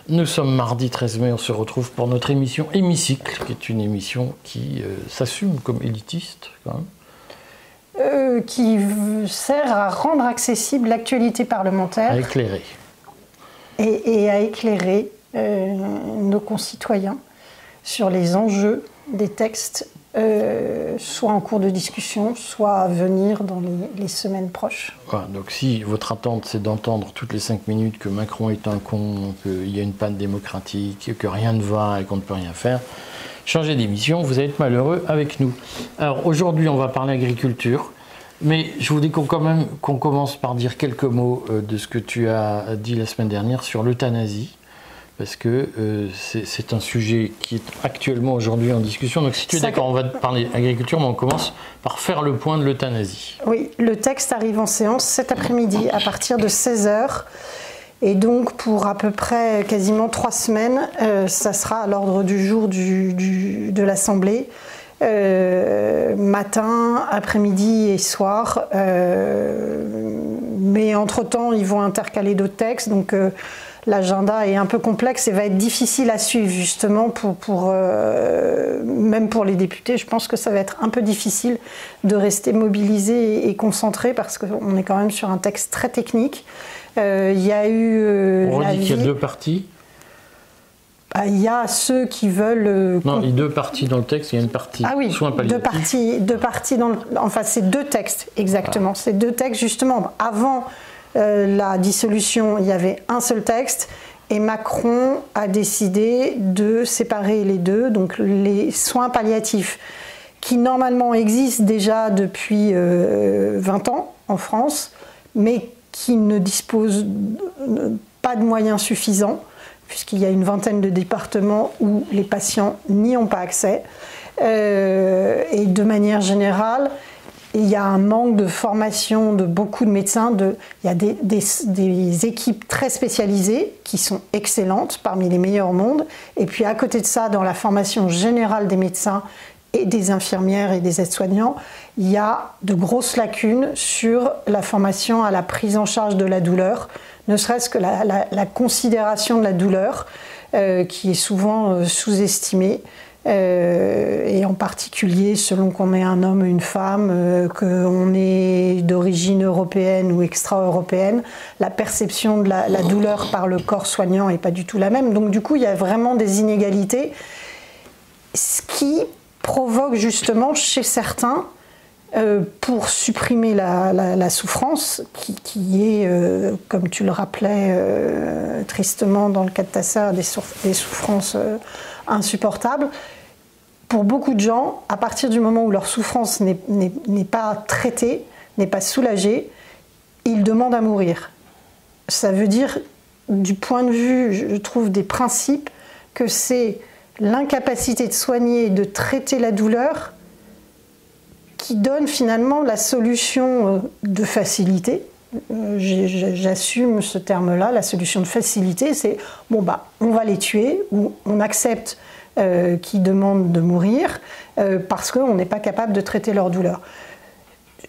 Nous sommes mardi 13 mai, on se retrouve pour notre émission Hémicycle, qui est une émission qui s'assume comme élitiste, quand même. Qui sert à rendre accessible l'actualité parlementaire. À éclairer. Et à éclairer nos concitoyens sur les enjeux des textes, soit en cours de discussion, soit à venir dans les semaines proches. Voilà, donc si votre attente c'est d'entendre toutes les 5 minutes que Macron est un con, qu'il y a une panne démocratique, que rien ne va et qu'on ne peut rien faire, changez d'émission, vous allez être malheureux avec nous. Alors aujourd'hui on va parler agriculture, mais je voudrais qu'on commence par dire quelques mots de ce que tu as dit la semaine dernière sur l'euthanasie. Parce que c'est un sujet qui est actuellement aujourd'hui en discussion. Donc si tu es d'accord, on va parler agriculture, mais on commence par faire le point de l'euthanasie. Oui, le texte arrive en séance cet après-midi à partir de 16h. Et donc pour à peu près quasiment 3 semaines, ça sera à l'ordre du jour de l'Assemblée. Matin, après-midi et soir. Mais entre-temps, ils vont intercaler d'autres textes. Donc l'agenda est un peu complexe et va être difficile à suivre justement même pour les députés. Je pense que ça va être un peu difficile de rester mobilisé et concentré parce qu'on est quand même sur un texte très technique. Il y a eu... On redit qu'il y a 2 parties. Il y a ceux qui veulent... Non, il y a 2 parties dans le texte, il y a une partie soins palliatifs. Deux parties dans le... Enfin, c'est 2 textes, exactement. Voilà. C'est 2 textes, justement. Avant la dissolution, il y avait un seul texte, et Macron a décidé de séparer les 2, donc les soins palliatifs, qui normalement existent déjà depuis 20 ans en France, mais qui ne disposent pas de moyens suffisants, puisqu'il y a une vingtaine de départements où les patients n'y ont pas accès. Et de manière générale, il y a un manque de formation de beaucoup de médecins. Il y a des équipes très spécialisées qui sont excellentes, parmi les meilleures au monde. Et puis à côté de ça, dans la formation générale des médecins et des infirmières et des aides-soignants, il y a de grosses lacunes sur la formation à la prise en charge de la douleur, ne serait-ce que la considération de la douleur, qui est souvent sous-estimée, et en particulier selon qu'on est un homme ou une femme, qu'on est d'origine européenne ou extra-européenne, la perception de la douleur par le corps soignant n'est pas du tout la même. Donc du coup, il y a vraiment des inégalités, ce qui provoque justement chez certains, pour supprimer la souffrance, qui est, comme tu le rappelais tristement dans le cas de ta sœur, des souffrances insupportables. Pour beaucoup de gens, à partir du moment où leur souffrance n'est pas traitée, n'est pas soulagée, ils demandent à mourir. Ça veut dire, du point de vue, je trouve, des principes, que c'est l'incapacité de soigner et de traiter la douleur qui donne finalement la solution de facilité. J'assume ce terme-là, la solution de facilité, c'est bon on va les tuer, ou on accepte qu'ils demandent de mourir parce qu'on n'est pas capable de traiter leur douleur.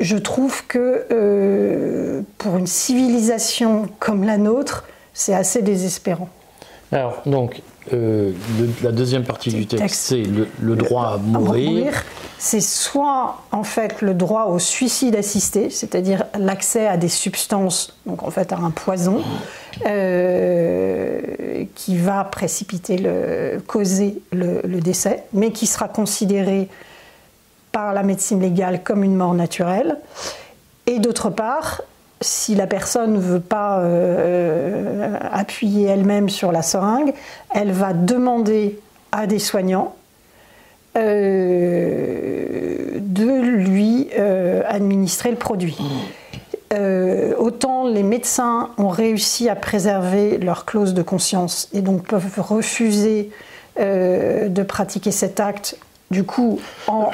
Je trouve que pour une civilisation comme la nôtre, c'est assez désespérant. Alors, donc, la deuxième partie du texte, c'est le droit à mourir. C'est soit, en fait, le droit au suicide assisté, c'est-à-dire l'accès à des substances, donc en fait à un poison, qui va causer le décès, mais qui sera considéré par la médecine légale comme une mort naturelle. Et d'autre part, si la personne ne veut pas appuyer elle-même sur la seringue, elle va demander à des soignants de lui administrer le produit. Autant les médecins ont réussi à préserver leur clause de conscience et donc peuvent refuser de pratiquer cet acte, du coup en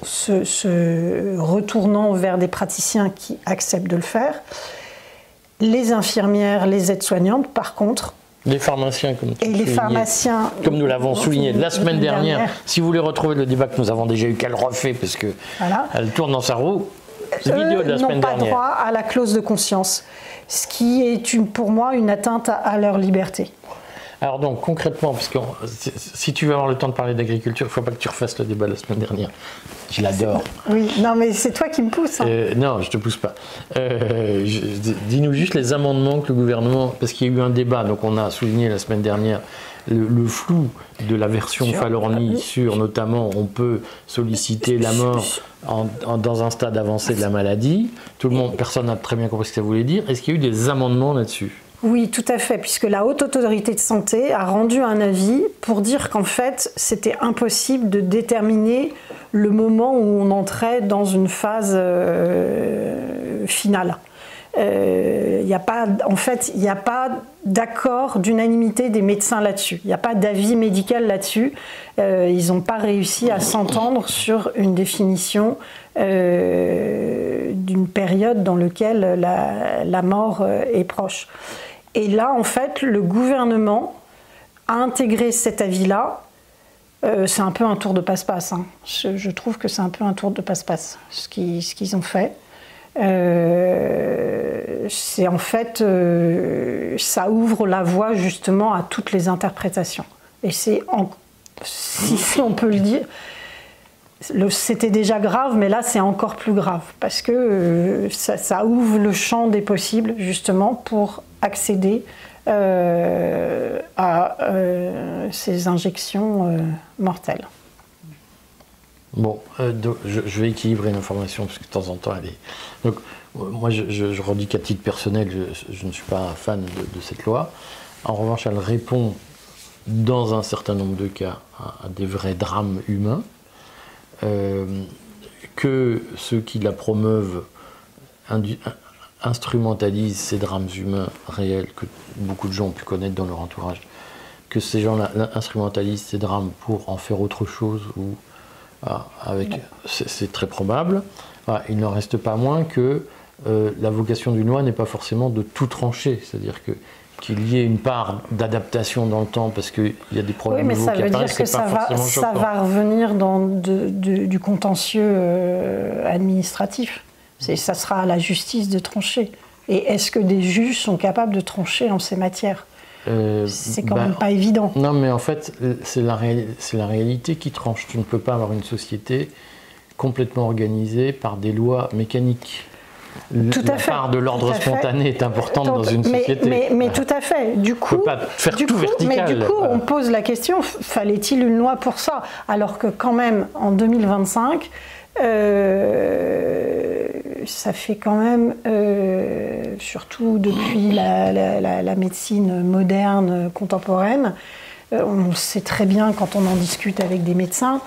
se retournant vers des praticiens qui acceptent de le faire. Les infirmières, les aides-soignantes, par contre, Les pharmaciens, comme nous l'avons souligné la semaine dernière. Si vous voulez retrouver le débat que nous avons déjà eu, qu'elle refait, parce que elle tourne dans sa roue, vidéo de la semaine dernière. N'ont pas droit à la clause de conscience, ce qui est pour moi une atteinte à leur liberté. Alors donc concrètement, parce que si tu veux avoir le temps de parler d'agriculture, il ne faut pas que tu refasses le débat de la semaine dernière. Je l'adore. Oui, non mais c'est toi qui me pousses. Non, je ne te pousse pas. Dis-nous juste les amendements que le gouvernement, parce qu'il y a eu un débat, donc on a souligné la semaine dernière le flou de la version Falorni sur notamment on peut solliciter la mort dans un stade avancé de la maladie. Personne n'a très bien compris ce que ça voulait dire. Est-ce qu'il y a eu des amendements là-dessus ? Oui, tout à fait, puisque la Haute Autorité de Santé a rendu un avis pour dire qu'en fait, c'était impossible de déterminer le moment où on entrait dans une phase finale. Il n'y a pas d'accord d'unanimité des médecins là-dessus. Il n'y a pas d'avis médical là-dessus. Ils n'ont pas réussi à s'entendre sur une définition d'une période dans laquelle la mort est proche. Et là, en fait, le gouvernement a intégré cet avis-là. C'est un peu un tour de passe-passe. Hein. Je trouve que c'est un peu un tour de passe-passe, ce qu'ils ont fait. C'est en fait, ça ouvre la voie justement à toutes les interprétations. Et si on peut le dire, c'était déjà grave, mais là c'est encore plus grave parce que ça ouvre le champ des possibles justement pour accéder à ces injections mortelles. Bon, je vais équilibrer l'information parce que de temps en temps elle est. Donc, moi je redis qu'à titre personnel, je ne suis pas fan de cette loi. En revanche, elle répond dans un certain nombre de cas à des vrais drames humains. Que ceux qui la promeuvent instrumentalisent ces drames humains réels que beaucoup de gens ont pu connaître dans leur entourage, que ces gens-là instrumentalisent ces drames pour en faire autre chose, c'est très probable. Il n'en reste pas moins que la vocation d'une loi n'est pas forcément de tout trancher, c'est-à-dire qu'il y ait une part d'adaptation dans le temps parce qu'il y a des problèmes nouveaux qui apparaissent, c'est pas forcément choquant. Ça va revenir dans du contentieux administratif. Ça sera à la justice de trancher. Et est-ce que des juges sont capables de trancher en ces matières ? C'est quand même pas évident. Non, mais en fait, c'est la réalité qui tranche. Tu ne peux pas avoir une société complètement organisée par des lois mécaniques. La part de l'ordre spontané est importante dans une société. Mais tout à fait. Du coup, on ne peut pas faire tout vertical. Mais du coup, on pose la question, fallait-il une loi pour ça ? Alors que quand même, en 2025, ça fait quand même, surtout depuis la médecine moderne, contemporaine, on sait très bien quand on en discute avec des médecins,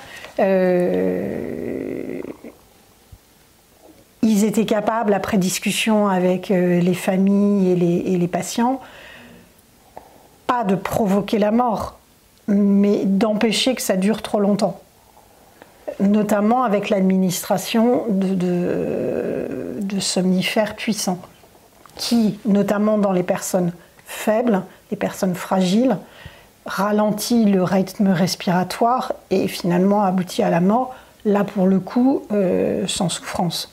ils étaient capables, après discussion avec les familles et les patients, pas de provoquer la mort, mais d'empêcher que ça dure trop longtemps. Notamment avec l'administration de somnifères puissants, qui, notamment dans les personnes faibles, les personnes fragiles, ralentit le rythme respiratoire et finalement aboutit à la mort, là pour le coup, sans souffrance.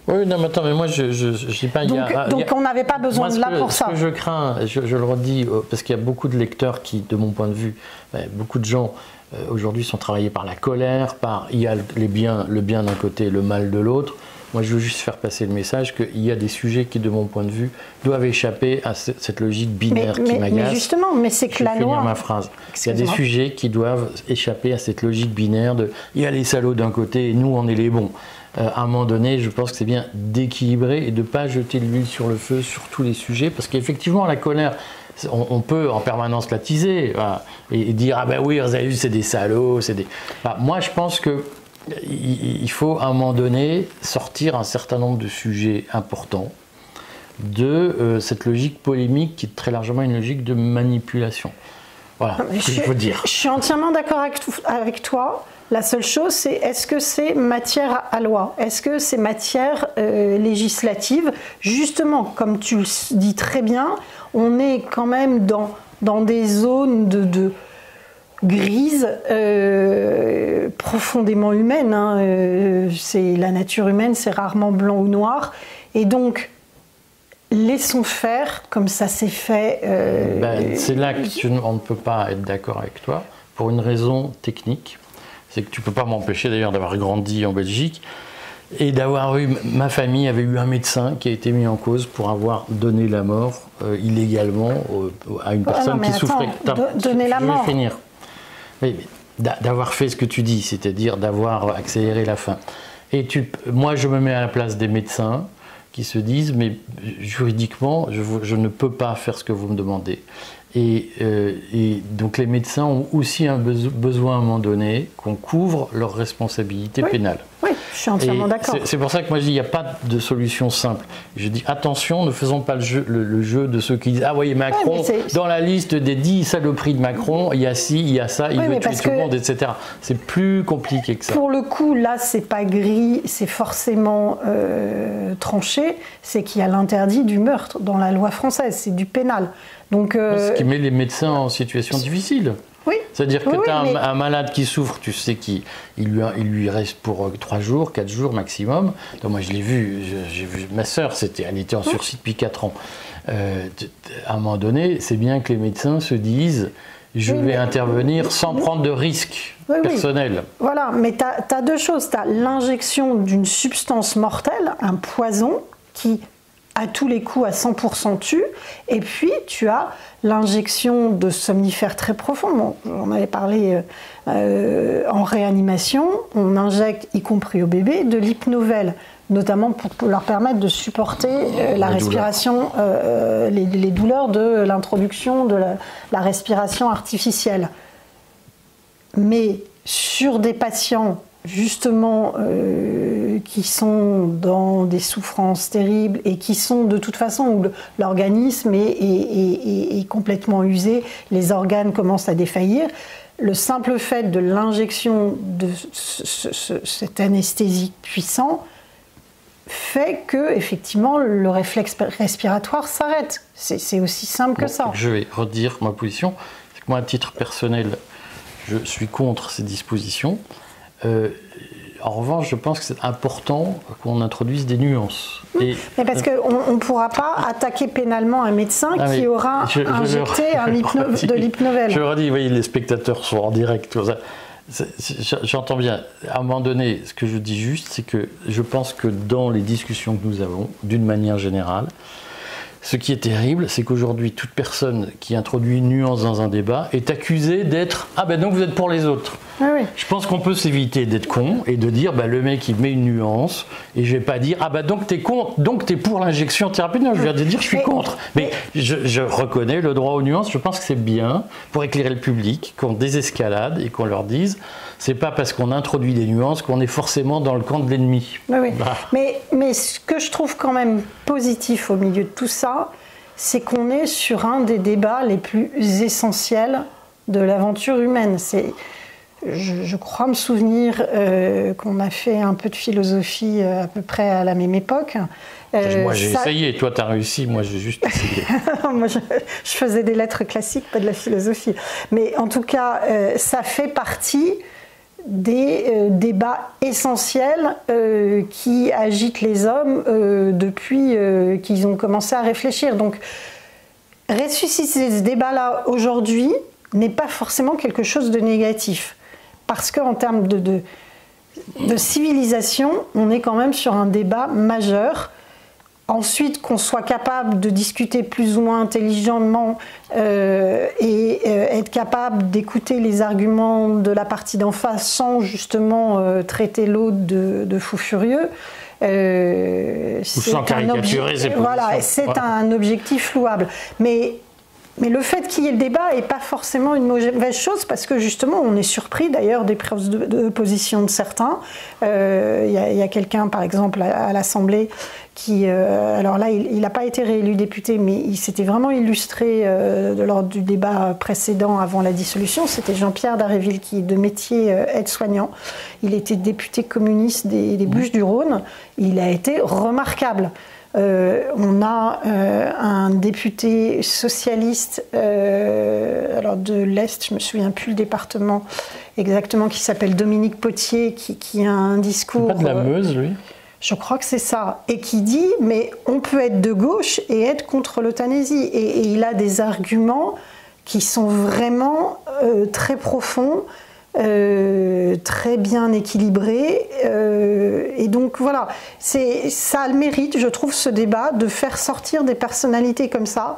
Oui, non, mais attends, mais moi je dis pas. Donc on n'avait pas besoin de là pour ça. Ce que je crains, je le redis, parce qu'il y a beaucoup de lecteurs qui, de mon point de vue, beaucoup de gens aujourd'hui sont travaillés par la colère, il y a le bien d'un côté et le mal de l'autre. Moi, je veux juste faire passer le message qu'il y a des sujets qui, de mon point de vue, doivent échapper à cette logique binaire qui m'agace. Mais justement, c'est que la loi... Je vais finir ma phrase. Il y a des sujets qui doivent échapper à cette logique binaire de « il y a les salauds d'un côté et nous, on est les bons ». À un moment donné, je pense que c'est bien d'équilibrer et de ne pas jeter de l'huile sur le feu sur tous les sujets, parce qu'effectivement, la colère, on peut en permanence l'attiser et dire « ah ben oui, vous avez vu, c'est des salauds, c'est des... » Moi, je pense qu'il faut, à un moment donné, sortir un certain nombre de sujets importants de cette logique polémique qui est très largement une logique de manipulation. Voilà ce que je veux dire. Je suis entièrement d'accord avec toi. La seule chose, c'est est-ce que c'est matière à loi ? Est-ce que c'est matière législative ? Justement, comme tu le dis très bien, on est quand même dans dans des zones de grises profondément humaines. C'est la nature humaine, c'est rarement blanc ou noir. Et donc, laissons faire, comme ça s'est fait. C'est là qu'on ne peut pas être d'accord avec toi, pour une raison technique. C'est que tu ne peux pas m'empêcher d'ailleurs d'avoir grandi en Belgique et d'avoir eu. Ma famille avait eu un médecin qui a été mis en cause pour avoir donné la mort illégalement à une personne qui souffrait. Donner la mort. Je vais finir. Mais d'avoir fait ce que tu dis, c'est-à-dire d'avoir accéléré la fin. Et moi, je me mets à la place des médecins qui se disent, mais juridiquement, je ne peux pas faire ce que vous me demandez. Et donc les médecins ont aussi un besoin à un moment donné qu'on couvre leurs responsabilités pénales. Oui, je suis entièrement d'accord. C'est pour ça que moi je dis, il n'y a pas de solution simple. Je dis, attention, ne faisons pas le jeu de ceux qui disent, ah oui, Macron, dans la liste des 10 saloperies de Macron, il y a ci, il y a ça, il veut tuer tout le monde, etc. C'est plus compliqué que ça. Pour le coup, là, c'est pas gris, c'est forcément tranché, c'est qu'il y a l'interdit du meurtre dans la loi française, c'est du pénal. Donc, ce qui met les médecins en situation difficile. Oui. C'est-à-dire que tu as un malade qui souffre, tu sais qu'il lui reste pour 3 jours, 4 jours maximum. Donc moi je l'ai vu, j'ai vu ma sœur, elle était en sursis depuis 4 ans. À un moment donné, c'est bien que les médecins se disent je vais intervenir sans prendre de risque personnel. Voilà, mais tu as 2 choses. Tu as l'injection d'une substance mortelle, un poison qui à tous les coups à 100% tue, et puis tu as l'injection de somnifères très profonds. Bon, on avait parlé en réanimation, on injecte, y compris au bébé, de l'hypnovelle, notamment pour leur permettre de supporter la respiration, les douleurs de l'introduction de la respiration artificielle. Mais sur des patients justement qui sont dans des souffrances terribles et qui sont de toute façon où l'organisme est complètement usé, les organes commencent à défaillir, le simple fait de l'injection de cette anesthésie puissant fait que effectivement le réflexe respiratoire s'arrête. C'est aussi simple que ça. Je vais redire ma position. C'est que moi, à titre personnel, je suis contre ces dispositions. En revanche, je pense que c'est important qu'on introduise des nuances. Mais parce qu'on ne pourra pas attaquer pénalement un médecin qui aura injecté de l'hypnovelle. Je le redis, voyez, les spectateurs sont en direct. J'entends bien. À un moment donné, ce que je dis juste, c'est que je pense que dans les discussions que nous avons, d'une manière générale, ce qui est terrible, c'est qu'aujourd'hui, toute personne qui introduit une nuance dans un débat est accusée d'être « Ah ben donc vous êtes pour les autres ». Je pense qu'on peut s'éviter d'être con et de dire le mec il met une nuance et je vais pas dire « Ah ben donc t'es con, donc t'es pour l'injection thérapeutique ». Je viens de dire « Je suis contre ». Mais je reconnais le droit aux nuances, je pense que c'est bien pour éclairer le public, qu'on désescalade et qu'on leur dise « C'est pas parce qu'on introduit des nuances qu'on est forcément dans le camp de l'ennemi ». Mais ce que je trouve quand même positif au milieu de tout ça, c'est qu'on est sur un des débats les plus essentiels de l'aventure humaine. Je crois me souvenir qu'on a fait un peu de philosophie à peu près à la même époque. Moi j'ai essayé, toi tu as réussi, moi j'ai juste essayé. Moi je faisais des lettres classiques, pas de la philosophie. Mais en tout cas, ça fait partie des débats essentiels qui agitent les hommes depuis qu'ils ont commencé à réfléchir. Donc ressusciter ce débat-là aujourd'hui n'est pas forcément quelque chose de négatif. Parce qu'en termes de civilisation, on est quand même sur un débat majeur. Ensuite, qu'on soit capable de discuter plus ou moins intelligemment et être capable d'écouter les arguments de la partie d'en face sans justement traiter l'autre de fou furieux, c'est un objectif louable. Mais le fait qu'il y ait le débat n'est pas forcément une mauvaise chose parce que justement on est surpris d'ailleurs des prises de position de certains. Il y a quelqu'un par exemple à l'Assemblée qui, alors là il n'a pas été réélu député mais il s'était vraiment illustré lors du débat précédent avant la dissolution. C'était Jean-Pierre Daréville qui est de métier aide-soignant. Il était député communiste des Bouches-du-Rhône. Il a été remarquable. On a un député socialiste alors de l'Est, je ne me souviens plus le département exactement, qui s'appelle Dominique Potier, qui a un discours... C'est pas de la Meuse, lui? Je crois que c'est ça. Et qui dit, mais on peut être de gauche et être contre l'euthanasie. Et il a des arguments qui sont vraiment très profonds, très bien équilibrés. Et donc voilà, ça a le mérite, je trouve, ce débat, de faire sortir des personnalités comme ça,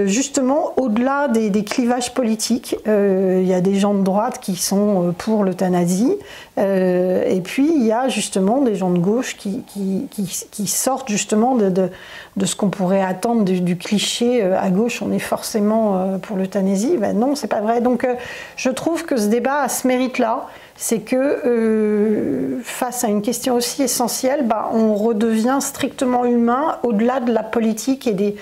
justement au-delà des clivages politiques. Il y a des gens de droite qui sont pour l'euthanasie, et puis il y a justement des gens de gauche qui sortent justement de ce qu'on pourrait attendre du cliché à gauche, on est forcément pour l'euthanasie. Ben non, c'est pas vrai. Donc je trouve que ce débat a ce mérite-là, c'est que face à une question aussi essentielle, on redevient strictement humain au-delà de la politique et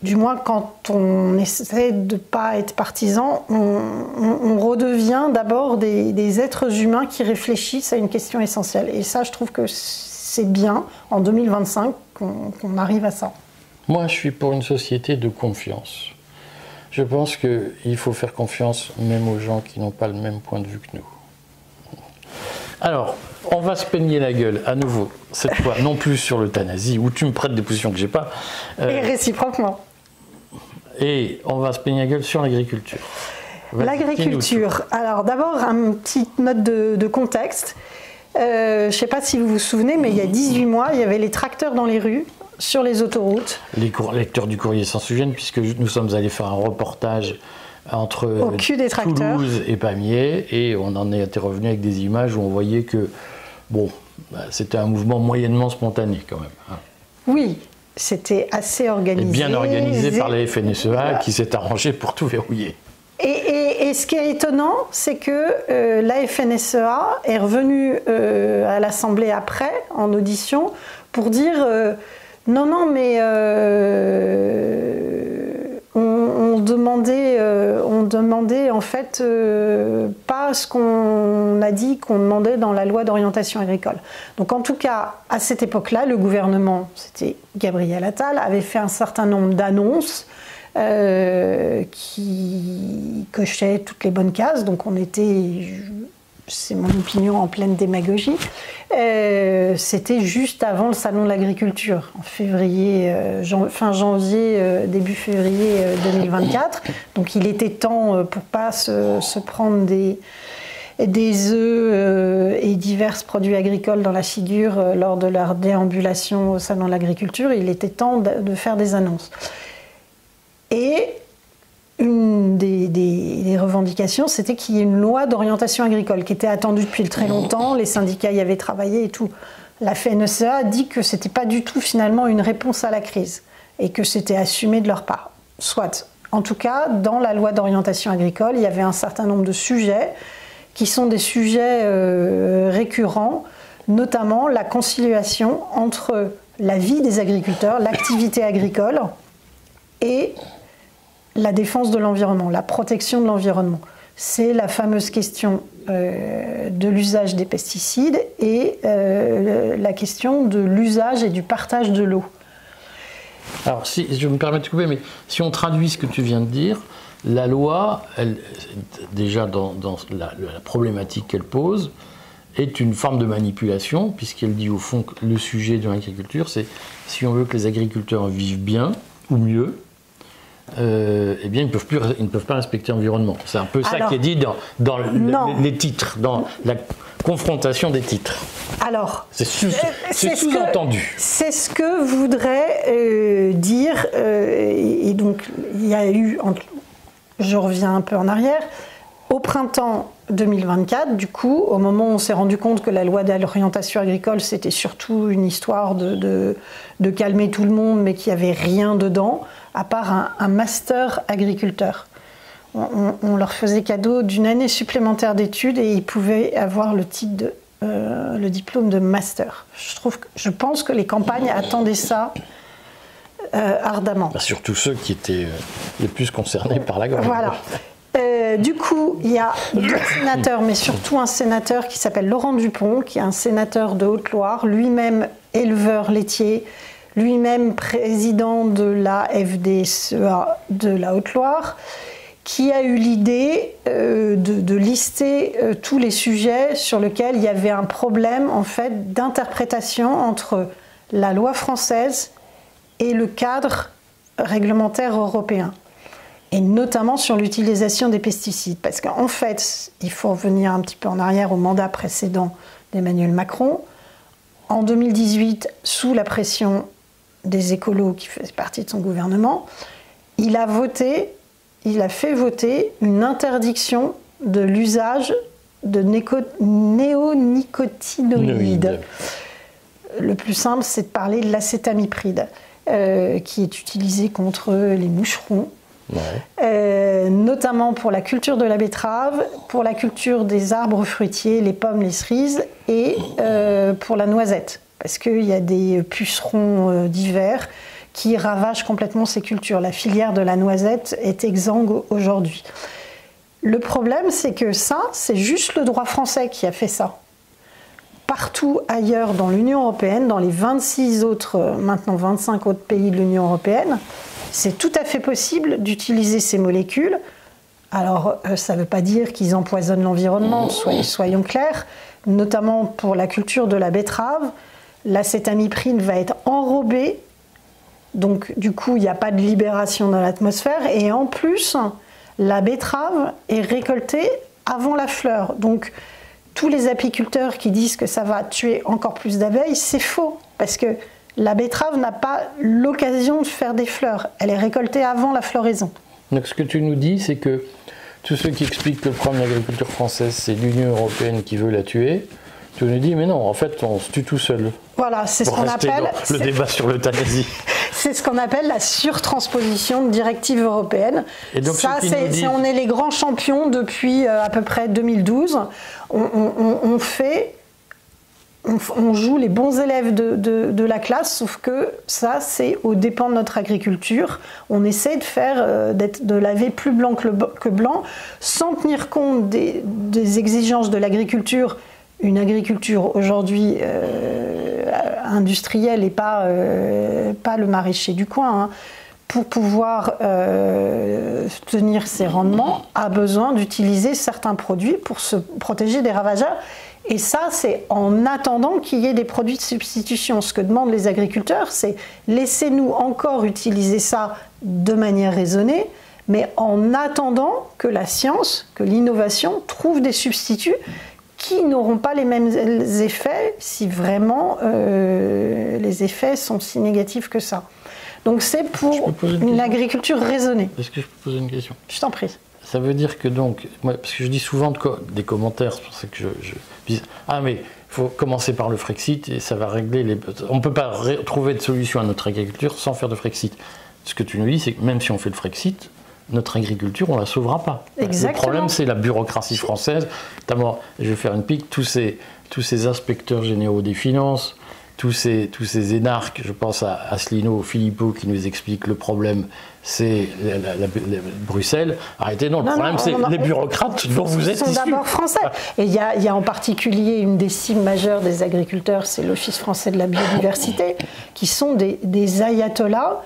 du moins quand on essaie de ne pas être partisan, on redevient d'abord des êtres humains qui réfléchissent à une question essentielle. Et ça, je trouve que c'est bien, en 2025, qu'on arrive à ça. Moi, je suis pour une société de confiance. Je pense qu'il faut faire confiance même aux gens qui n'ont pas le même point de vue que nous. Alors, on va se peigner la gueule à nouveau, cette fois non plus sur l'euthanasie, où tu me prêtes des positions que j'ai pas. Et réciproquement. Et on va se peigner la gueule sur l'agriculture. L'agriculture. Alors d'abord, une petite note de contexte. Je ne sais pas si vous vous souvenez, mais il y a 18 mois, il y avait les tracteurs dans les rues, sur les autoroutes. Les lecteurs du courrier s'en souviennent, puisque nous sommes allés faire un reportage entre Toulouse et Pamiers, et on en était revenu avec des images où on voyait que, bon, c'était un mouvement moyennement spontané quand même. Hein. Oui. C'était assez organisé. Et bien organisé par la FNSEA qui s'est arrangé pour tout verrouiller. Et ce qui est étonnant, c'est que la FNSEA est revenue à l'Assemblée après, en audition, pour dire non, mais on demandait en fait pas ce qu'on a dit qu'on demandait dans la loi d'orientation agricole. Donc en tout cas, à cette époque-là, le gouvernement, c'était Gabriel Attal, avait fait un certain nombre d'annonces qui cochaient toutes les bonnes cases. Donc on était, c'est mon opinion, en pleine démagogie. C'était juste avant le salon de l'agriculture, en février, fin janvier, début février 2024. Donc il était temps pour pas se prendre des œufs et divers produits agricoles dans la figure lors de leur déambulation au salon de l'agriculture. Il était temps de faire des annonces. Et une des revendications, c'était qu'il y ait une loi d'orientation agricole qui était attendue depuis très longtemps, les syndicats y avaient travaillé et tout. La FNSEA a dit que c'était pas du tout finalement une réponse à la crise et que c'était assumé de leur part. Soit. En tout cas, dans la loi d'orientation agricole, il y avait un certain nombre de sujets qui sont des sujets récurrents, notamment la conciliation entre la vie des agriculteurs, l'activité agricole et la défense de l'environnement, la protection de l'environnement. C'est la fameuse question de l'usage des pesticides et la question de l'usage et du partage de l'eau. Alors, si je me permets de couper, mais si on traduit ce que tu viens de dire, la loi, déjà dans la problématique qu'elle pose, est une forme de manipulation, puisqu'elle dit au fond que le sujet de l'agriculture, c'est si on veut que les agriculteurs vivent bien ou mieux, eh bien, ils ne peuvent pas respecter l'environnement. C'est un peu ça qui est dit dans les titres, dans la confrontation des titres. Alors, c'est sous-entendu. C'est ce que voudrait dire, et donc il y a eu, je reviens un peu en arrière, au printemps 2024, du coup, au moment où on s'est rendu compte que la loi d'orientation agricole, c'était surtout une histoire de calmer tout le monde, mais qu'il n'y avait rien dedans, à part un master agriculteur. On leur faisait cadeau d'une année supplémentaire d'études et ils pouvaient avoir le titre le diplôme de master. Je pense que les campagnes attendaient ça ardemment. Surtout ceux qui étaient les plus concernés par la grève. Voilà. Du coup, il y a deux sénateurs, mais surtout un sénateur qui s'appelle Laurent Dupont, qui est un sénateur de Haute-Loire, lui-même éleveur laitier, lui-même président de la FDSEA de la Haute-Loire, qui a eu l'idée de lister tous les sujets sur lesquels il y avait un problème en fait d'interprétation entre la loi française et le cadre réglementaire européen, et notamment sur l'utilisation des pesticides. Parce qu'en fait, il faut revenir un petit peu en arrière au mandat précédent d'Emmanuel Macron. En 2018, sous la pression des écolos qui faisaient partie de son gouvernement, il a fait voter une interdiction de l'usage de néonicotinoïdes. Le plus simple, c'est de parler de l'acétamipride, qui est utilisé contre les moucherons, notamment pour la culture de la betterave, pour la culture des arbres fruitiers, les pommes, les cerises, et pour la noisette, parce qu'il y a des pucerons d'hiver qui ravagent complètement ces cultures. La filière de la noisette est exsangue aujourd'hui. Le problème, c'est que ça, c'est juste le droit français qui a fait ça. Partout ailleurs dans l'Union européenne, dans les 26 autres, maintenant 25 autres pays de l'Union européenne, c'est tout à fait possible d'utiliser ces molécules. Alors, ça ne veut pas dire qu'ils empoisonnent l'environnement, soyons clairs, notamment pour la culture de la betterave. L'acétamipride va être enrobé, donc du coup, il n'y a pas de libération dans l'atmosphère, et en plus, la betterave est récoltée avant la fleur. Donc, tous les apiculteurs qui disent que ça va tuer encore plus d'abeilles, c'est faux, parce que la betterave n'a pas l'occasion de faire des fleurs. Elle est récoltée avant la floraison. Donc ce que tu nous dis, c'est que tous ceux qui expliquent que le problème de l'agriculture française, c'est l'Union européenne qui veut la tuer, tu nous dis, mais non, en fait, on se tue tout seul. Voilà, c'est ce qu'on appelle... le débat sur l'euthanasie. C'est ce qu'on appelle la surtransposition de directives européennes. Et donc, ça, on est les grands champions depuis à peu près 2012. On joue les bons élèves de la classe, sauf que ça, c'est aux dépens de notre agriculture. On essaie de faire, de laver plus blanc que blanc, sans tenir compte des exigences de l'agriculture. Une agriculture aujourd'hui industrielle et pas le maraîcher du coin, hein, pour pouvoir tenir ses rendements, a besoin d'utiliser certains produits pour se protéger des ravageurs. Et ça, c'est en attendant qu'il y ait des produits de substitution. Ce que demandent les agriculteurs, c'est laissez-nous encore utiliser ça de manière raisonnée, mais en attendant que la science, que l'innovation trouve des substituts qui n'auront pas les mêmes effets si vraiment les effets sont si négatifs que ça. Donc c'est pour une agriculture raisonnée. Est-ce que je peux poser une question? Je t'en prie. Ça veut dire que donc, moi, parce que je dis souvent des commentaires, c'est pour ça que je dis, ah mais il faut commencer par le Frexit et ça va régler les... On ne peut pas trouver de solution à notre agriculture sans faire de Frexit. Ce que tu nous dis, c'est que même si on fait le Frexit, notre agriculture, on ne la sauvera pas. Exactement. Le problème, c'est la bureaucratie française. Notamment, je vais faire une pique, tous ces inspecteurs généraux des finances, tous ces énarques, je pense à Asselineau, Philippot, qui nous explique le problème, c'est Bruxelles. Arrêtez, non, le problème, c'est les bureaucrates dont vous êtes issus. Ils sont d'abord français. Et il y a en particulier une des cibles majeures des agriculteurs, c'est l'Office français de la biodiversité, qui sont des ayatollahs.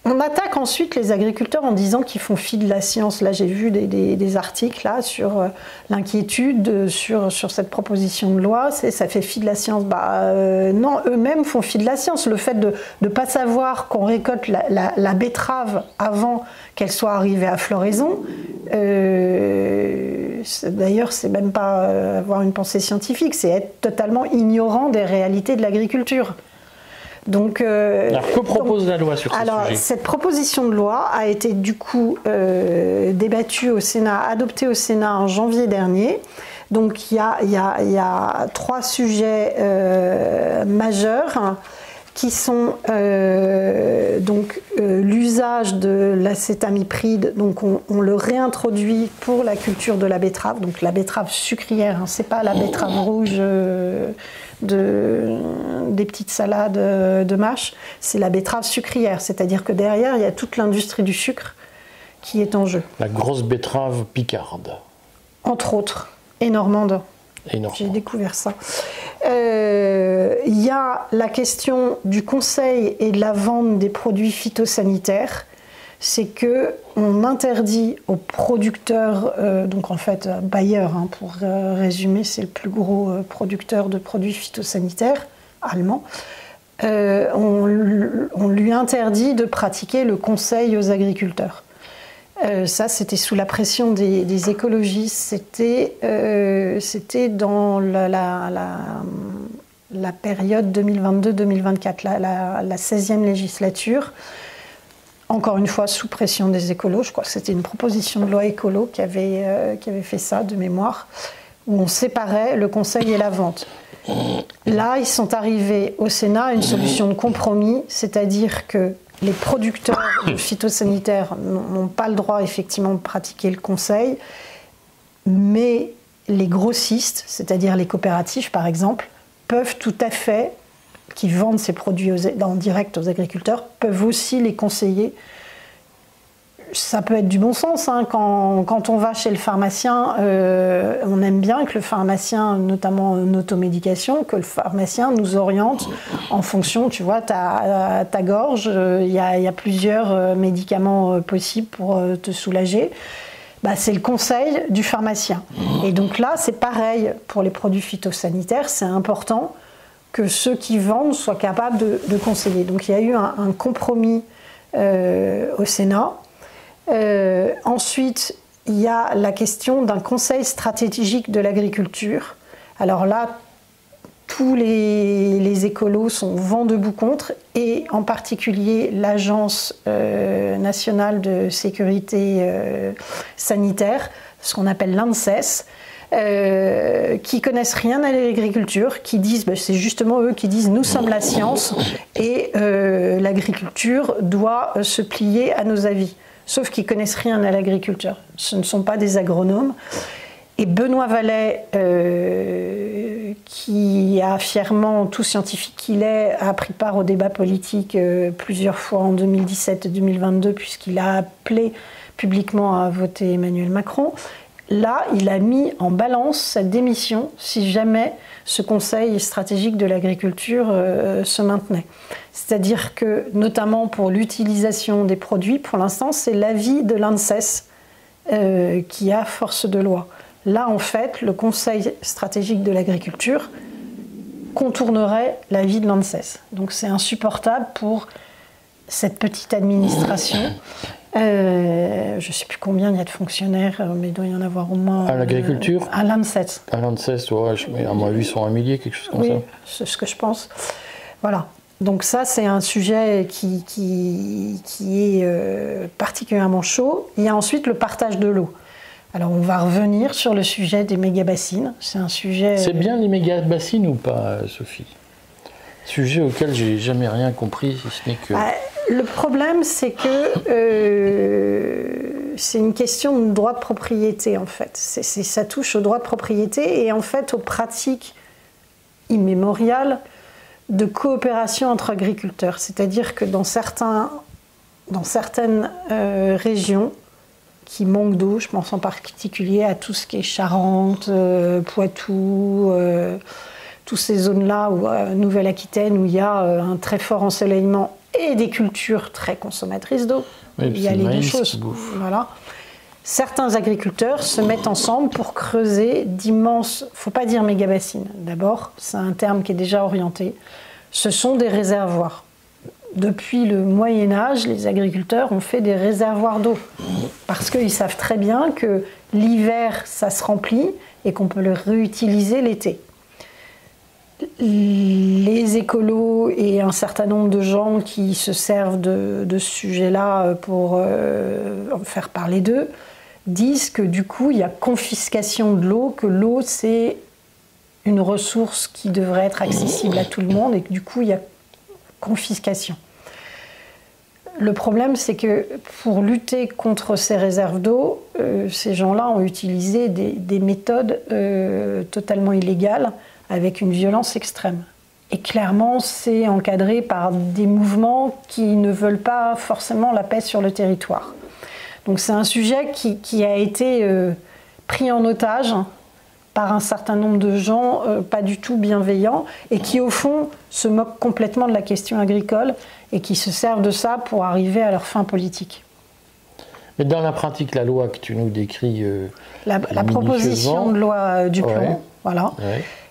On attaque ensuite les agriculteurs en disant qu'ils font fi de la science. Là, j'ai vu des articles là, sur l'inquiétude sur cette proposition de loi. Ça fait fi de la science. Non, eux-mêmes font fi de la science. Le fait de ne pas savoir qu'on récolte la betterave avant qu'elle soit arrivée à floraison, d'ailleurs, c'est même pas avoir une pensée scientifique, c'est être totalement ignorant des réalités de l'agriculture. Donc, alors, que propose la loi sur ce sujet ? Cette proposition de loi a été du coup débattue au Sénat, adoptée au Sénat en janvier dernier. Donc il y a 3 sujets majeurs qui sont l'usage de l'acétamipride. Donc on le réintroduit pour la culture de la betterave, donc la betterave sucrière, hein, c'est pas la betterave rouge des petites salades de mâche, c'est la betterave sucrière, c'est-à-dire que derrière il y a toute l'industrie du sucre qui est en jeu. La grosse betterave picarde. Entre autres, et normande. J'ai découvert ça. Il y a la question du conseil et de la vente des produits phytosanitaires. C'est qu'on interdit aux producteurs, donc en fait Bayer, hein, pour résumer, c'est le plus gros producteur de produits phytosanitaires allemand, on lui interdit de pratiquer le conseil aux agriculteurs. Ça, c'était sous la pression des écologistes, c'était dans la période 2022-2024, la 16e législature. Encore une fois, sous pression des écolos, je crois que c'était une proposition de loi écolo qui avait fait ça, de mémoire, où on séparait le conseil et la vente. Là, ils sont arrivés au Sénat à une solution de compromis, c'est-à-dire que les producteurs de phytosanitaires n'ont pas le droit, effectivement, de pratiquer le conseil, mais les grossistes, c'est-à-dire les coopératives, par exemple, peuvent tout à fait, qui vendent ces produits en direct aux agriculteurs, peuvent aussi les conseiller. Ça peut être du bon sens, hein. Quand on va chez le pharmacien, on aime bien que le pharmacien, notamment en automédication, que le pharmacien nous oriente en fonction, tu vois, ta gorge, il y a plusieurs médicaments possibles pour te soulager. Bah, c'est le conseil du pharmacien. Et donc là, c'est pareil pour les produits phytosanitaires, c'est important que ceux qui vendent soient capables de conseiller. Donc il y a eu un compromis au Sénat. Ensuite, il y a la question d'un conseil stratégique de l'agriculture. Alors là, tous les écolos sont vent debout contre, et en particulier l'Agence nationale de sécurité sanitaire, ce qu'on appelle l'ANSES, qui connaissent rien à l'agriculture, qui disent, c'est justement eux qui disent nous sommes la science et l'agriculture doit se plier à nos avis. Sauf qu'ils connaissent rien à l'agriculture. Ce ne sont pas des agronomes. Et Benoît Vallet, qui a fièrement, tout scientifique qu'il est, a pris part au débat politique plusieurs fois en 2017 et 2022, puisqu'il a appelé publiquement à voter Emmanuel Macron. Là, il a mis en balance sa démission si jamais ce conseil stratégique de l'agriculture se maintenait. C'est-à-dire que, notamment pour l'utilisation des produits, pour l'instant, c'est l'avis de l'ANSES qui a force de loi. Là, en fait, le conseil stratégique de l'agriculture contournerait l'avis de l'ANSES. Donc c'est insupportable pour cette petite administration. Je ne sais plus combien il y a de fonctionnaires, mais il doit y en avoir au moins... À l'agriculture à l'ANSES. À l'ANSES, ouais, à mon avis, ils sont un millier, quelque chose comme ça. Oui, c'est ce que je pense. Voilà. Donc ça, c'est un sujet qui est particulièrement chaud. Il y a ensuite le partage de l'eau. Alors on va revenir sur le sujet des méga-bassines. C'est un sujet... C'est bien les méga-bassines ou pas, Sophie? Sujet auquel j'ai jamais rien compris, si ce n'est que... Le problème, c'est que c'est une question de droit de propriété, en fait. Ça touche au droit de propriété et en fait aux pratiques immémoriales de coopération entre agriculteurs. C'est-à-dire que dans certaines régions qui manquent d'eau, je pense en particulier à tout ce qui est Charente, Poitou, toutes ces zones-là, Nouvelle-Aquitaine, où il y a un très fort ensoleillement et des cultures très consommatrices d'eau. Oui, il y a les deux choses. Voilà. Certains agriculteurs se mettent ensemble pour creuser d'immenses, il ne faut pas dire méga-bassines, d'abord, c'est un terme qui est déjà orienté, ce sont des réservoirs. Depuis le Moyen-Âge, les agriculteurs ont fait des réservoirs d'eau, parce qu'ils savent très bien que l'hiver, ça se remplit et qu'on peut le réutiliser l'été. Les écolos et un certain nombre de gens qui se servent de ce sujet-là pour faire parler d'eux disent que du coup il y a confiscation de l'eau, que l'eau c'est une ressource qui devrait être accessible à tout le monde et que du coup il y a confiscation. Le problème, c'est que pour lutter contre ces réserves d'eau, ces gens-là ont utilisé des méthodes totalement illégales avec une violence extrême. Et clairement, c'est encadré par des mouvements qui ne veulent pas forcément la paix sur le territoire. Donc c'est un sujet qui a été pris en otage par un certain nombre de gens pas du tout bienveillants et qui, au fond, se moquent complètement de la question agricole et qui se servent de ça pour arriver à leur fin politique. Mais dans la pratique, la loi que tu nous décris... la proposition de loi Duplon, voilà,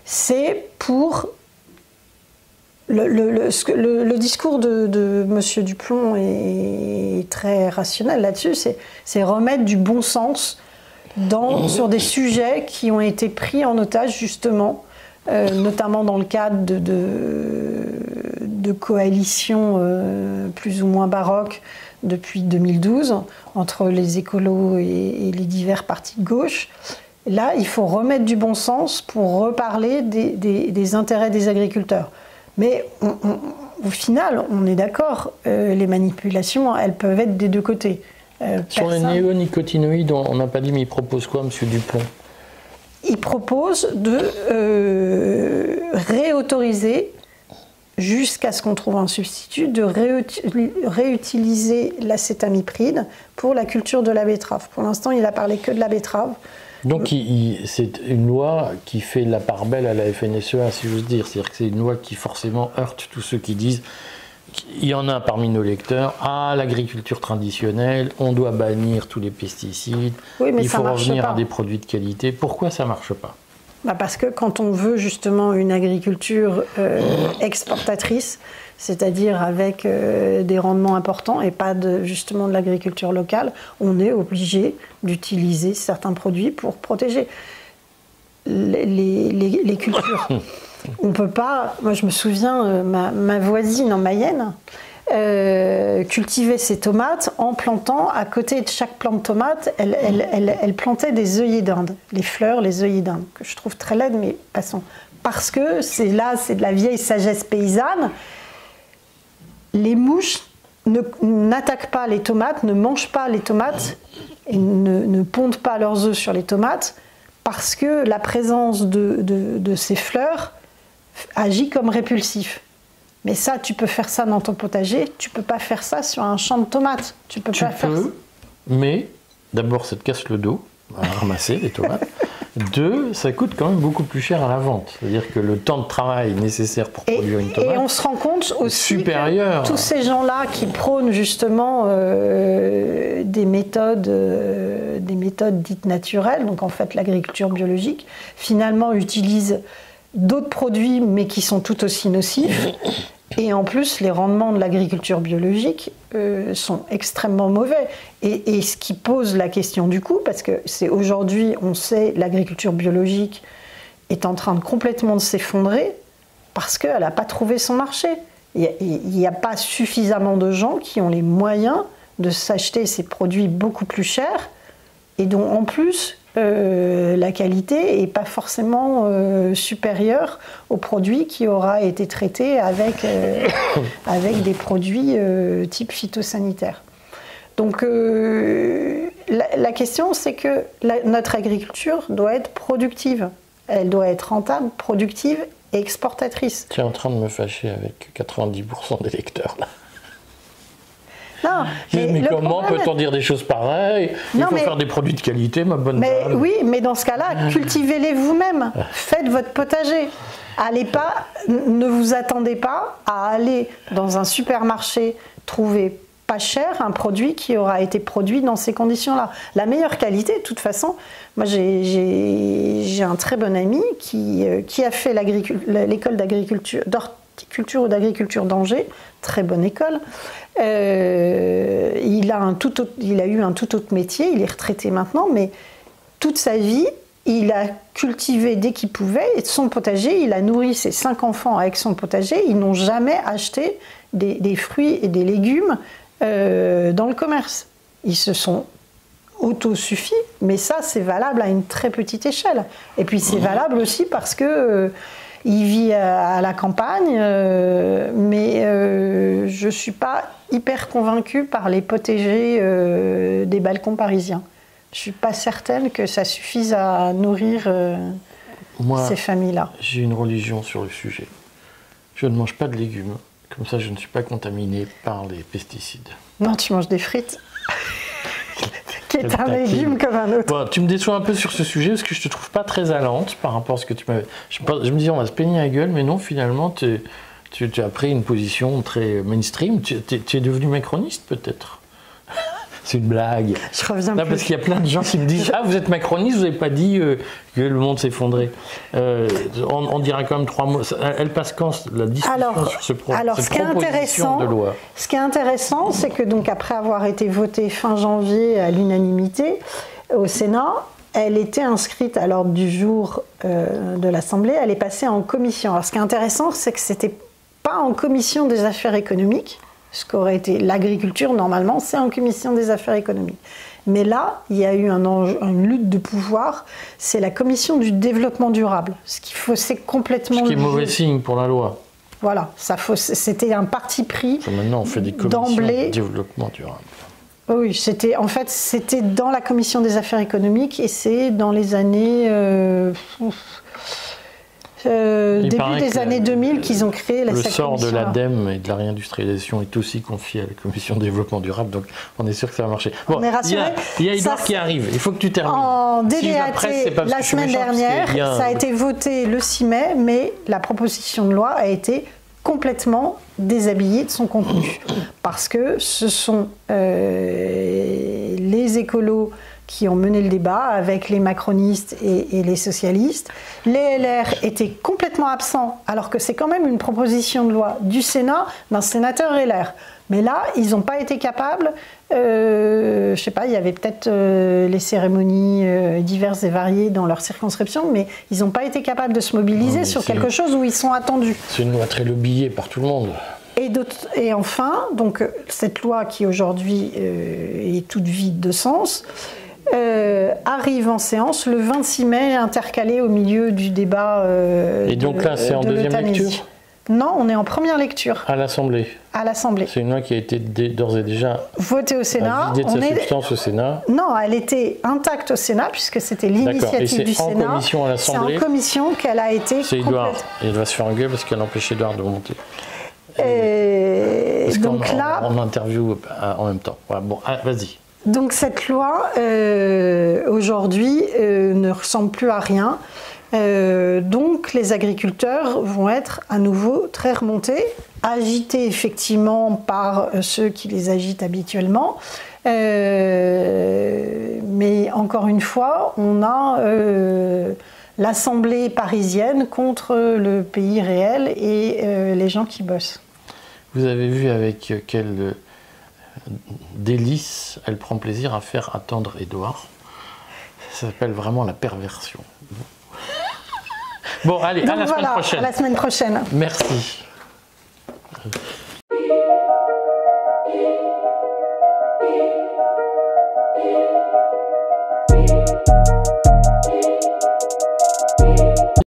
c'est pour... Le discours de M. Duplon est très rationnel là-dessus, c'est remettre du bon sens sur des sujets qui ont été pris en otage justement, notamment dans le cadre de coalitions plus ou moins baroques depuis 2012, entre les écolos et les divers partis de gauche. Là, il faut remettre du bon sens pour reparler des intérêts des agriculteurs. Mais au final, on est d'accord, les manipulations, elles peuvent être des deux côtés. Sur les néonicotinoïdes, on n'a pas dit, mais il propose quoi, M. Duplon? Il propose de réautoriser, jusqu'à ce qu'on trouve un substitut, de réutiliser l'acétamipride pour la culture de la betterave. Pour l'instant, il n'a parlé que de la betterave. Donc c'est une loi qui fait la part belle à la FNSEA, si j'ose dire. C'est-à-dire que c'est une loi qui forcément heurte tous ceux qui disent, il y en a parmi nos lecteurs, l'agriculture traditionnelle, on doit bannir tous les pesticides, il faut revenir à des produits de qualité. Pourquoi ça ne marche pas? Parce que quand on veut justement une agriculture exportatrice, c'est-à-dire avec des rendements importants et pas justement de l'agriculture locale, on est obligé d'utiliser certains produits pour protéger les cultures. On peut pas... Moi, je me souviens, ma voisine en Mayenne cultivait ses tomates en plantant, à côté de chaque plante de tomate, elle plantait des œillets d'Inde, les fleurs, les œillets d'Inde, que je trouve très laides, mais passons. Parce que c'est de la vieille sagesse paysanne. Les mouches n'attaquent pas les tomates, ne mangent pas les tomates et ne pondent pas leurs œufs sur les tomates parce que la présence de ces fleurs agit comme répulsif. Mais ça, tu peux faire ça dans ton potager, tu peux pas faire ça sur un champ de tomates. Tu peux pas faire ça. Mais d'abord, ça te casse le dos à ramasser les tomates. Deux, ça coûte quand même beaucoup plus cher à la vente. C'est-à-dire que le temps de travail nécessaire pour produire une tomate... Et on se rend compte aussi supérieur. Que tous ces gens-là qui prônent justement des méthodes dites naturelles, donc en fait l'agriculture biologique, finalement utilisent d'autres produits mais qui sont tout aussi nocifs. Et en plus, les rendements de l'agriculture biologique sont extrêmement mauvais. Et ce qui pose la question du coût, parce que c'est aujourd'hui, on sait, l'agriculture biologique est en train de complètement de s'effondrer parce qu'elle n'a pas trouvé son marché. Il n'y a pas suffisamment de gens qui ont les moyens de s'acheter ces produits beaucoup plus chers et dont en plus la qualité n'est pas forcément supérieure au produit qui aura été traité avec des produits type phytosanitaire. Donc la question, c'est que notre agriculture doit être productive. Elle doit être rentable, productive et exportatrice. Tu es en train de me fâcher avec 90% des lecteurs là. Non, mais comment peut-on dire des choses pareilles? Il faut faire des produits de qualité, ma bonne dame. Oui, mais dans ce cas-là, cultivez-les vous-même. Faites votre potager. Ne vous attendez pas à aller dans un supermarché trouver pas cher un produit qui aura été produit dans ces conditions-là. La meilleure qualité, de toute façon, moi j'ai un très bon ami qui a fait l'école d'horticulture ou d'agriculture d'Angers, très bonne école. Il a eu un tout autre métier, il est retraité maintenant, mais toute sa vie, il a cultivé dès qu'il pouvait son potager, il a nourri ses 5 enfants avec son potager, ils n'ont jamais acheté des fruits et des légumes dans le commerce. Ils se sont autosuffis, mais ça c'est valable à une très petite échelle. Et puis c'est valable aussi parce que il vit à la campagne, mais je ne suis pas hyper convaincue par les potagers des balcons parisiens. Je ne suis pas certaine que ça suffise à nourrir ces familles-là. J'ai une religion sur le sujet. Je ne mange pas de légumes, comme ça je ne suis pas contaminée par les pesticides. Non, tu manges des frites. qui est un légume comme un autre. Bon, tu me déçois un peu sur ce sujet parce que je te trouve pas très allante par rapport à ce que tu m'avais. Je me disais, on va se peigner la gueule, mais non, finalement, tu as pris une position très mainstream. Tu es devenu macroniste, peut-être. C'est une blague. Je reviens non, plus. Parce qu'il y a plein de gens qui me disent « Ah, vous êtes macroniste, vous n'avez pas dit que le monde s'effondrait. » On dira quand même 3 mots. Elle passe quand la discussion sur cette proposition de loi? Ce qui est intéressant, c'est que donc, après avoir été votée fin janvier à l'unanimité au Sénat, elle était inscrite à l'ordre du jour de l'Assemblée, elle est passée en commission. Alors ce qui est intéressant, c'est que ce n'était pas en commission des affaires économiques, ce qu'aurait été l'agriculture, normalement, c'est en commission des affaires économiques. Mais là, il y a eu une lutte de pouvoir, c'est la commission du développement durable, ce qui faussait complètement... Ce qui est mauvais signe pour la loi. Voilà, c'était un parti pris d'emblée. Maintenant, on fait des commissions de développement durable. Oui, c'était dans la commission des affaires économiques et c'est dans les années... début des années 2000 qu'ils ont créé le sort de l'ADEME et de la réindustrialisation est aussi confié à la commission de développement durable, donc on est sûr que ça va marcher. Bon, on est rassuré. Il y a Edouard qui arrive, il faut que tu termines. En DDAT, la semaine dernière, ça a été voté le 6 mai, mais la proposition de loi a été complètement déshabillée de son contenu, parce que ce sont les écolos qui ont mené le débat avec les macronistes et les socialistes. Les LR étaient complètement absents, alors que c'est quand même une proposition de loi du Sénat, d'un sénateur LR. Mais là, ils n'ont pas été capables, je ne sais pas, il y avait peut-être les cérémonies diverses et variées dans leur circonscription, mais ils n'ont pas été capables de se mobiliser sur quelque chose où ils sont attendus. C'est une loi très lobbyée par tout le monde. Et enfin, donc, cette loi qui aujourd'hui est toute vide de sens, arrive en séance le 26 mai, intercalé au milieu du débat et donc là, c'est en deuxième lecture? Non, on est en première lecture. À l'Assemblée? À l'Assemblée. C'est une loi qui a été d'ores et déjà votée au Sénat. Vidée de sa substance au Sénat? Non, elle était intacte au Sénat, puisque c'était l'initiative du Sénat. C'est en commission à l'Assemblée? C'est en commission qu'elle a été... C'est Edouard. Il va se faire engueuler parce qu'elle empêche Edouard de monter. Donc là... On interview en même temps. Voilà, bon, vas-y. Donc cette loi, aujourd'hui, ne ressemble plus à rien. Donc les agriculteurs vont être à nouveau très remontés, agités effectivement par ceux qui les agitent habituellement. Mais encore une fois, on a l'Assemblée parisienne contre le pays réel et les gens qui bossent. Vous avez vu avec quel... délice, elle prend plaisir à faire attendre Edouard. Ça s'appelle vraiment la perversion. Bon, allez, à la semaine prochaine. À la semaine prochaine. Merci.